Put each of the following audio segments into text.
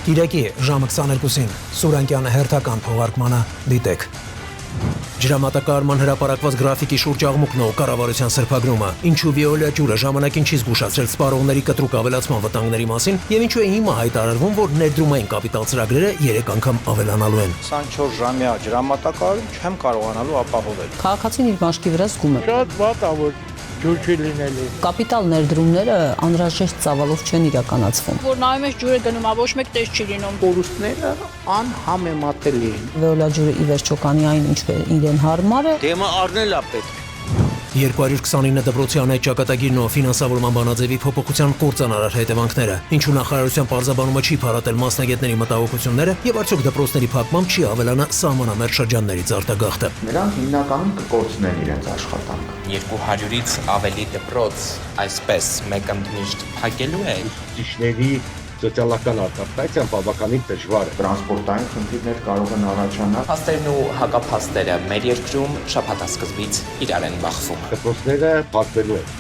Կիրակի ժամը 22-ին Սուրանկյանը հերթական թողարկմանը դիտեք։ Ջրամատակարարման հրապարակված գրաֆիկի շուրջ աղմուկն ու կառավարության սրբագրումը, ինչու Վիոլա ջուրը ժամանակին չի զգուշացրել սպառողների կտրուկ ավելացման վտանգների մասին եւ ինչու է հիմա հայտարարվում, որ ներդրումային կապիտալ ծրագրերը 3 անգամ ավելանալու են։ 24 ժամյա ջրամատակարարում չեմ կարողանալու ապահովել։ Քաղաքացին իր մաշկի վրա զգում է։ Շատ վատ է, որ ջուր չի լինելու։ Կապիտալ ներդրումները անհրաժեշտ ծավալով չեն իրականացվում։ Որ նայում ես ջուրը գնում, ոչ մեկ տես չի լինում։ Կորուստները անհամեմատելի են։ Վեոլա ջուրը ի վերջո կանի այն, ինչ իրեն հարմար է։ Դեմը առնել է պետք։ 229 դպրոցի այդ ճակատագիրն ու ֆինանսավորման բանաձևի փոփոխության կործանարար հետևանքները, ինչու նախարարության պարզաբանումը չի փառատել մասնագետների մտահոգությունները եւ արդյոք դպրոցների փակմամբ չի ավելանա սահմանամերձ շրջաններից արտագաղթը։ Նրանք հիմնականում կկորցնեն իրենց աշխատանքը։ 200-ից ավելի դպրոց այսպես մեկընդմիշտ փակելու է։ Ուսուցիչների սոցիալական արտադրության բավականին դժվար է։ Տրանսպորտային խնդիրներ կարող են առաջանալ։ Փաստերն ու հակափաստերը մեր երկրում շաբաթասկզբից իրար են բախվում։ Դպրոցները փակվելու են։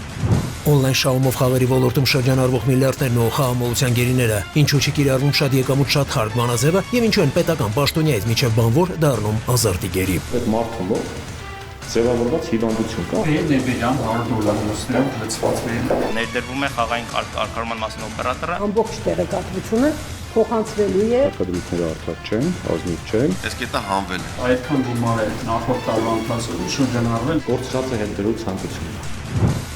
Օնլայն շահումով խաղերի ոլորտում շրջանառվող միլիարդներն ու խաղամոլության գերիները, ինչու չի կիրառվում շատ եկամուտ շատ հարկ բանաձևը եւ ինչու են պետական պաշտոնյայից միջև բանվոր դառնում ազարտի գերի։ Այդ մարդու մոտ ձևավորված հիվանդություն կա։ Ներբերյալ $100 լցված վերել։ Ներդրվում է խաղային կարգավորման մասին օպերատորը։ Ամբողջ տեղեկատվությունը փոխանցվելու է։ Ակադեմիկները արդար չեն, ազնիվ չեն։ Այս կետը հանվել է։ Այդքան գումար է նախորդ տարվա ընթացքում շրջանառվել։ Կորցրած է հետդրու ցանկությունը։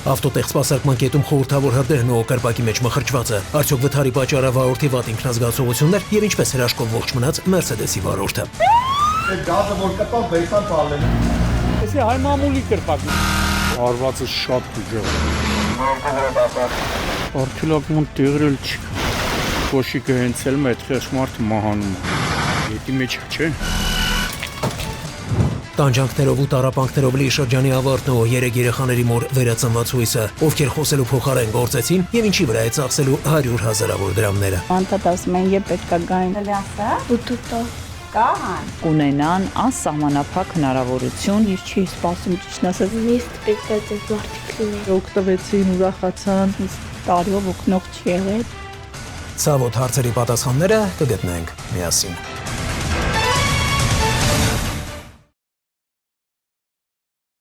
Ավտոտեղ սպասարկման կետում խորհրդավոր հրդեհն ու կրպակի մեջ մխրճված է, արդյոք վթարի պատճառը վարորդի վատ ինքնազգացողություններ եւ ինչպես հրաշքով ողջ մնաց Մերսեդեսի վարորդը։ Այդ գազը որ կպավ վերցան տալեն։ Էսի հայ մամուլի կրպակ։ Արվածը շատ դժվար է։ Արտիլակման տեղրել չկա։ Կոշիկը հենց էլ մեծ խեղճ մահանում է։ Ետի մեջ չէ։ Տանջանքներով ու տառապանքներով լի շրջանի ավարտն ու 3 երեխաների մոր վերածնված հույսը, ովքեր խոսելու փոխարեն գործեցին եւ ինչի վրա է ծախսելու 100,000-ավոր դրամները։ Անտատ ասում են, երբ պետք է գային։ Լյասա, ուտուտո, կան։ Ունենան անսահմանափակ հնարավորություն։ Ես չի սպասում ճիշտ ասած, նիստ պետք է ձեր վարտիք լինի։ Օգտվեցին, ուրախացան։ Տարիով օգնող չի եղել։ Ցավոտ հարցերի պատասխանները կգտնենք միասին։